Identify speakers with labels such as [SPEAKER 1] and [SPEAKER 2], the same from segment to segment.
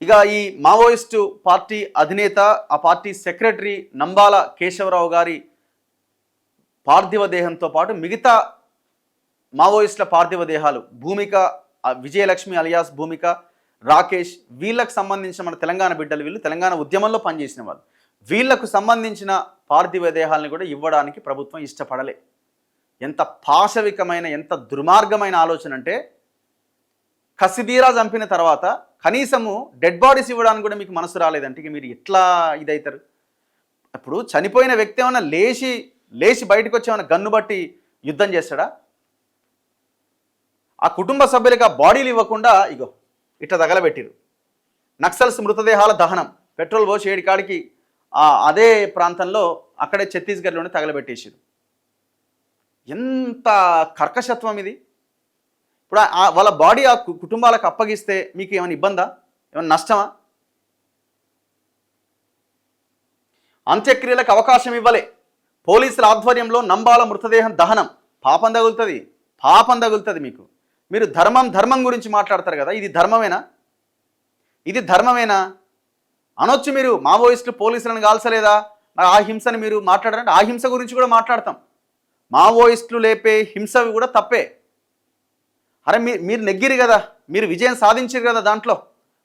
[SPEAKER 1] ఇక ఈ Maoist party అధినేత ఆ పార్టీ సెక్రటరీ నంబాల కేశవరావు గారి పార్థివ దేహంతో పాటు మిగతా మావోయిస్టుల పార్థివ దేహాలు భూమిక, విజయలక్ష్మి అలియాస్ భూమిక, రాకేష్, వీళ్ళకు సంబంధించిన మన తెలంగాణ బిడ్డలు, వీళ్ళు తెలంగాణ ఉద్యమంలో పనిచేసిన వాళ్ళు, వీళ్లకు సంబంధించిన పార్థివ దేహాలను కూడా ఇవ్వడానికి ప్రభుత్వం ఇష్టపడలే. ఎంత పాశవికమైన, ఎంత దుర్మార్గమైన ఆలోచన అంటే, కసిదీరా చంపిన తర్వాత కనీసము డెడ్ బాడీస్ ఇవ్వడానికి కూడా మీకు మనసు రాలేదంటే ఇక మీరు ఎట్లా ఇదవుతారు? ఇప్పుడు చనిపోయిన వ్యక్తి ఏమైనా లేచి బయటకు వచ్చి ఏమైనా గన్ను బట్టి యుద్ధం చేస్తాడా? ఆ కుటుంబ సభ్యులకు ఆ బాడీలు ఇవ్వకుండా ఇగో ఇట్లా తగలబెట్టిరు. నక్సల్స్ మృతదేహాల దహనం, పెట్రోల్ పోసి ఏడికాడికి అదే ప్రాంతంలో అక్కడే ఛత్తీస్గఢ్లోనే తగలబెట్టేసారు. ఎంత కర్కశత్వం ఇది! ఇప్పుడు వాళ్ళ బాడీ ఆ కుటుంబాలకు అప్పగిస్తే మీకు ఏమైనా ఇబ్బందా, ఏమైనా నష్టమా? అంత్యక్రియలకు అవకాశం ఇవ్వలే. పోలీసుల ఆధ్వర్యంలో నంబాల మృతదేహం దహనం. పాపం తగులుతుంది మీకు. మీరు ధర్మం గురించి మాట్లాడతారు కదా, ఇది ధర్మమేనా అనొచ్చు. మీరు మావోయిస్టులు పోలీసులను కాల్చలేదా, మరి ఆ హింసని మీరు మాట్లాడారంటే ఆ హింస గురించి కూడా మాట్లాడతాం. మావోయిస్టులు లేపే హింసవి కూడా తప్పే. అరే మీరు నెగ్గిరు కదా, మీరు విజయం సాధించారు కదా, దాంట్లో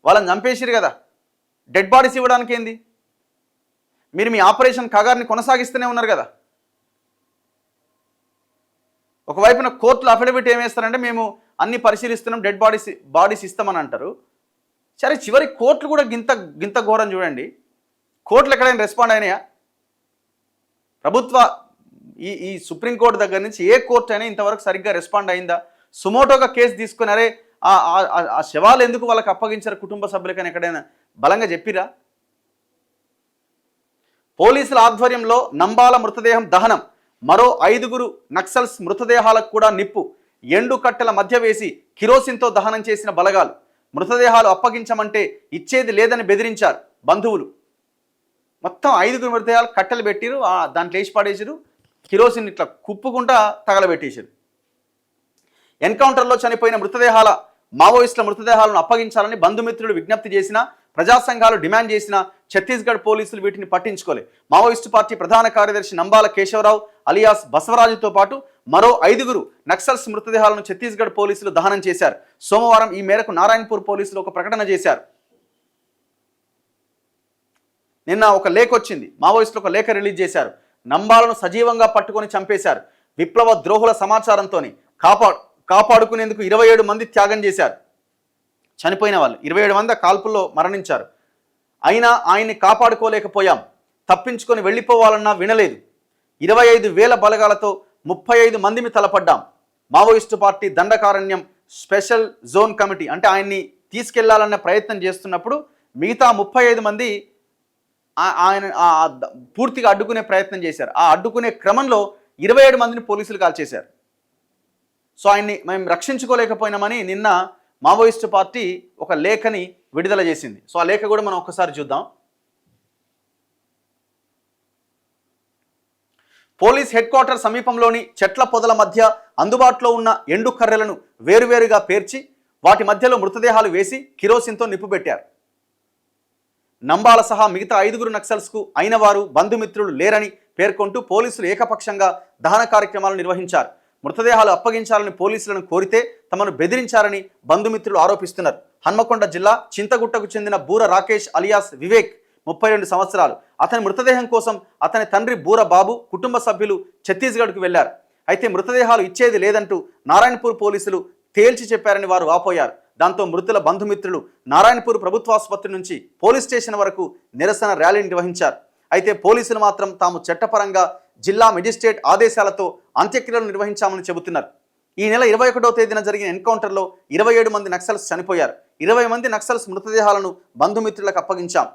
[SPEAKER 1] వాళ్ళని చంపేసిరు కదా, డెడ్ బాడీస్ ఇవ్వడానికి ఏంది? మీరు మీ ఆపరేషన్ కగార్ని కొనసాగిస్తూనే ఉన్నారు కదా. ఒకవైపున కోర్టులో అఫిడవిట్ ఏమేస్తారంటే మేము అన్ని పరిశీలిస్తున్నాం, డెడ్ బాడీస్ ఇస్తామని అంటారు. సరే, చివరి కోర్టులు కూడా గింత ఘోరం చూడండి. కోర్టులు ఎక్కడైనా రెస్పాండ్ అయినాయా? ప్రభుత్వ ఈ సుప్రీంకోర్టు దగ్గర నుంచి ఏ కోర్టు అయినా ఇంతవరకు సరిగ్గా రెస్పాండ్ అయిందా? సుమోటోగా కేసు తీసుకుని అరే ఆ శవాలు ఎందుకు వాళ్ళకి అప్పగించారు కుటుంబ సభ్యులకని ఎక్కడైనా బలంగా చెప్పిరా? పోలీసుల ఆధ్వర్యంలో నంబాల మృతదేహం దహనం. మరో 5 నక్సల్స్ మృతదేహాలకు కూడా నిప్పు. ఎండు కట్టెల మధ్య వేసి కిరోసిన్తో దహనం చేసిన బలగాలు. మృతదేహాలు అప్పగించమంటే ఇచ్చేది లేదని బెదిరించారు బంధువులు. మొత్తం 5 మృతదేహాలు కట్టెలు పెట్టిరు, దాంట్లో వేసి పడేసారు, కిరోసిన్ ఇట్లా కుప్పుకుంటా తగలబెట్టేశారు. ఎన్కౌంటర్లో చనిపోయిన మావోయిస్టుల మృతదేహాలను అప్పగించాలని బంధుమిత్రులు విజ్ఞప్తి చేసినా, ప్రజా సంఘాలు డిమాండ్ చేసినా ఛత్తీస్గఢ్ పోలీసులు వీటిని పట్టించుకోలే. మావోయిస్టు పార్టీ ప్రధాన కార్యదర్శి నంబాల కేశవరావు అలియాస్ బసవరాజుతో పాటు మరో 5 నక్సల్స్ మృతదేహాలను ఛత్తీస్గఢ్ పోలీసులు దహనం చేశారు. సోమవారం ఈ మేరకు నారాయణపూర్ పోలీసులు ఒక ప్రకటన చేశారు. నిన్న ఒక లేఖ వచ్చింది, మావోయిస్టులు ఒక లేఖ రిలీజ్ చేశారు. నంబాలను సజీవంగా పట్టుకొని చంపేశారు. విప్లవ ద్రోహుల సమాచారంతో కాపాడుకునేందుకు 27 మంది త్యాగం చేశారు. చనిపోయిన వాళ్ళు 27 మంది కాల్పుల్లో మరణించారు. అయినా ఆయన్ని కాపాడుకోలేకపోయాం. తప్పించుకొని వెళ్ళిపోవాలన్నా వినలేదు. 25,000 బలగాలతో 35 మందిని తలపడ్డాం. Maoist party Dandakaranyam special zone committee అంటే ఆయన్ని తీసుకెళ్లాలన్న ప్రయత్నం చేస్తున్నప్పుడు మిగతా 35 మంది ఆయన పూర్తిగా అడ్డుకునే ప్రయత్నం చేశారు. ఆ అడ్డుకునే క్రమంలో 27 మందిని పోలీసులు కాల్చేశారు. సో ఆయన్ని మేము రక్షించుకోలేకపోయినామని నిన్న మావోయిస్టు పార్టీ ఒక లేఖని విడుదల చేసింది. సో ఆ లేఖ కూడా మనం ఒక్కసారి చూద్దాం. పోలీస్ హెడ్ క్వార్టర్ సమీపంలోని చెట్ల పొదల మధ్య అందుబాటులో ఉన్న ఎండు కర్రెలను వేరువేరుగా పేర్చి వాటి మధ్యలో మృతదేహాలు వేసి కిరోసిన్తో నిప్పుపెట్టారు. నంబాల సహా మిగతా 5 నక్సల్స్కు అయిన వారు బంధుమిత్రులు లేరని పేర్కొంటూ పోలీసులు ఏకపక్షంగా దహన కార్యక్రమాలు నిర్వహించారు. మృతదేహాలు అప్పగించాలని పోలీసులను కోరితే తమను బెదిరించారని బంధుమిత్రులు ఆరోపిస్తున్నారు. హన్మకొండ జిల్లా చింతగుట్టకు చెందిన బూర రాకేష్ అలియాస్ వివేక్ 32 సంవత్సరాలు. అతని మృతదేహం కోసం అతని తండ్రి బూర బాబు కుటుంబ సభ్యులు ఛత్తీస్గఢ్కు వెళ్లారు. అయితే మృతదేహాలు ఇచ్చేది లేదంటూ నారాయణపూర్ పోలీసులు తేల్చి చెప్పారని వారు వాపోయారు. దాంతో మృతుల బంధుమిత్రులు నారాయణపూర్ ప్రభుత్వాసుపత్రి నుంచి పోలీస్ స్టేషన్ వరకు నిరసన ర్యాలీ నిర్వహించారు. అయితే పోలీసులు మాత్రం తాము చట్టపరంగా జిల్లా మెజిస్ట్రేట్ ఆదేశాలతో అంత్యక్రియలు నిర్వహించామని చెబుతున్నారు. ఈ నెల 21వ తేదీన జరిగిన ఎన్కౌంటర్లో 27 మంది నక్సల్స్ చనిపోయారు. 20 మంది నక్సల్స్ మృతదేహాలను బంధుమిత్రులకు అప్పగించాం.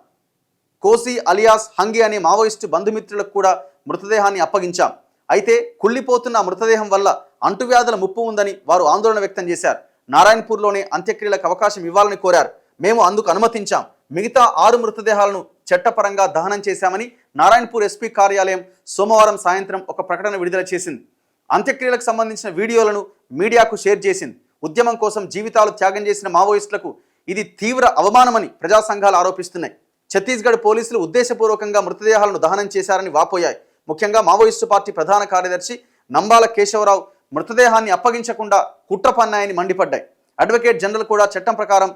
[SPEAKER 1] కోసి అలియాస్ హంగి అనే మావోయిస్టు బంధుమిత్రులకు కూడా మృతదేహాన్ని అప్పగించాం. అయితే కుళ్ళిపోతున్న మృతదేహం వల్ల అంటువ్యాధుల ముప్పు ఉందని వారు ఆందోళన వ్యక్తం చేశారు. నారాయణపూర్లోనే అంత్యక్రియలకు అవకాశం ఇవ్వాలని కోరారు. మేము అందుకు అనుమతించాం. మిగతా 6 మృతదేహాలను చట్టపరంగా దహనం చేశామని నారాయణపూర్ ఎస్పీ కార్యాలయం సోమవారం సాయంత్రం ఒక ప్రకటన విడుదల చేసింది. అంత్యక్రియలకు సంబంధించిన వీడియోలను మీడియాకు షేర్ చేసింది. ఉద్యమం కోసం జీవితాలు త్యాగం చేసిన మావోయిస్టులకు ఇది తీవ్ర అవమానమని ప్రజా సంఘాలు ఆరోపిస్తున్నాయి. ఛత్తీస్గఢ్ పోలీసులు ఉద్దేశపూర్వకంగా మృతదేహాలను దహనం చేశారని వాపోయాయి. ముఖ్యంగా మావోయిస్టు పార్టీ ప్రధాన కార్యదర్శి నంబాల కేశవరావు మృతదేహాన్ని అప్పగించకుండా కుట్ర పన్నాయని మండిపడ్డాయి. అడ్వకేట్ జనరల్ కూడా చట్టం ప్రకారం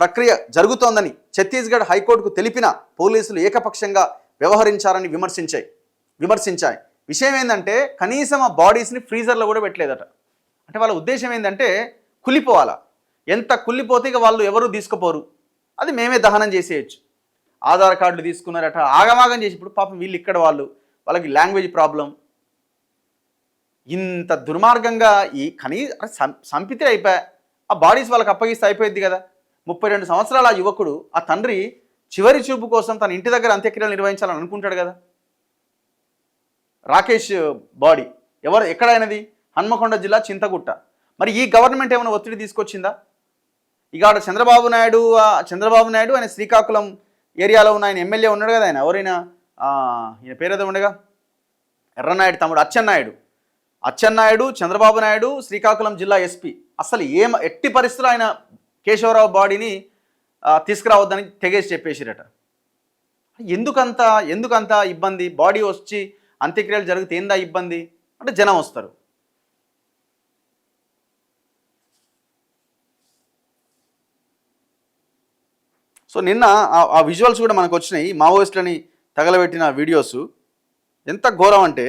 [SPEAKER 1] ప్రక్రియ జరుగుతోందని ఛత్తీస్గఢ్ హైకోర్టుకు తెలిపిన పోలీసులు ఏకపక్షంగా వ్యవహరించారని విమర్శించాయి. విషయం ఏంటంటే కనీసం ఆ బాడీస్ని ఫ్రీజర్లో కూడా పెట్టలేదట. అంటే వాళ్ళ ఉద్దేశం ఏంటంటే కుళ్ళిపోవాలా, ఎంత కుళ్ళిపోతే ఇక వాళ్ళు ఎవరు తీసుకుపోరు, అది మేమే దహనం చేసేయచ్చు. ఆధార్ కార్డులు తీసుకున్నారట, ఆగమాగం చేసి. ఇప్పుడు పాపం వీళ్ళు ఇక్కడ వాళ్ళకి లాంగ్వేజ్ ప్రాబ్లం, ఇంత దుర్మార్గంగా ఈ సంపితే అయిపోయా. ఆ బాడీస్ వాళ్ళకి అప్పగిస్తే అయిపోయింది కదా. 32 సంవత్సరాల ఆ యువకుడు, ఆ తండ్రి చివరి చూపు కోసం తన ఇంటి దగ్గర అంత్యక్రియలు నిర్వహించాలని అనుకుంటాడు కదా. రాకేష్ బాడీ ఎక్కడైనది? హన్మకొండ జిల్లా చింతగుట్ట. మరి ఈ గవర్నమెంట్ ఏమైనా ఒత్తిడి తీసుకొచ్చిందా? ఇక ఆడ చంద్రబాబు నాయుడు ఆయన శ్రీకాకుళం ఏరియాలో ఉన్న ఆయన ఎమ్మెల్యే ఉన్నాడు కదా, ఆయన ఎవరైనా ఈయన పేరేదో ఉండగా, ఎర్రనాయుడు తమ్ముడు అచ్చెన్నాయుడు, చంద్రబాబు నాయుడు శ్రీకాకుళం జిల్లా ఎస్పీ. అసలు ఎట్టి పరిస్థితుల్లో ఆయన కేశవరావు బాడీని తీసుకురావద్దని తెగేసి చెప్పేసిరట. ఎందుకంత ఇబ్బంది? బాడీ వచ్చి అంత్యక్రియలు జరిగితే ఏందా ఇబ్బంది అంటే జనం వస్తారు. సో నిన్న ఆ విజువల్స్ కూడా మనకు వచ్చినాయి. మావోయిస్టులని తగలబెట్టిన వీడియోస్ ఎంత ఘోరం అంటే,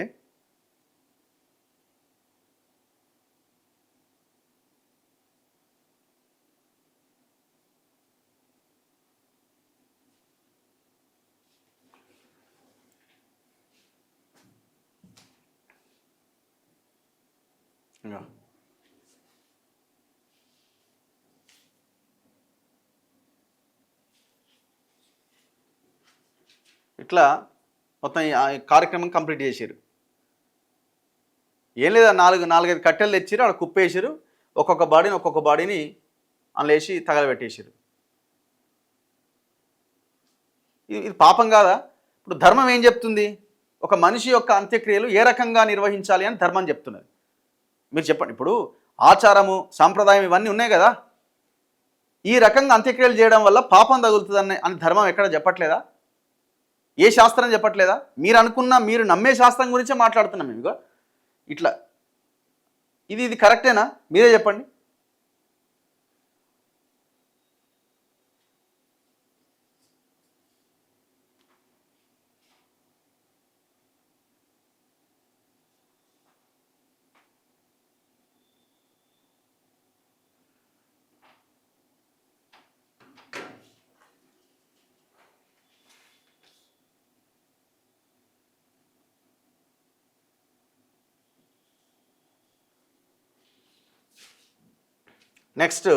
[SPEAKER 1] ఇట్లా మొత్తం ఈ కార్యక్రమం కంప్లీట్ చేశారు. ఏం లేదా, 4-5 కట్టెలు తెచ్చారు, అక్కడ కుప్పేసారు, ఒక్కొక్క బాడీని అందులేసి తగలబెట్టేసారు. ఇది పాపం కాదా? ఇప్పుడు ధర్మం ఏం చెప్తుంది? ఒక మనిషి యొక్క అంత్యక్రియలు ఏ రకంగా నిర్వహించాలి అని ధర్మం చెప్తున్నది. మీరు చెప్పండి. ఇప్పుడు ఆచారము, సాంప్రదాయం ఇవన్నీ ఉన్నాయి కదా, ఈ రకంగా అంత్యక్రియలు చేయడం వల్ల పాపం తగులుతుందని అని ధర్మం ఎక్కడ చెప్పట్లేదా? ఏ శాస్త్రం చెప్పట్లేదా? మీరు నమ్మే శాస్త్రం గురించే మాట్లాడుతున్నాం మేము. ఇట్లా ఇది కరెక్టేనా? మీరే చెప్పండి. నెక్స్ట్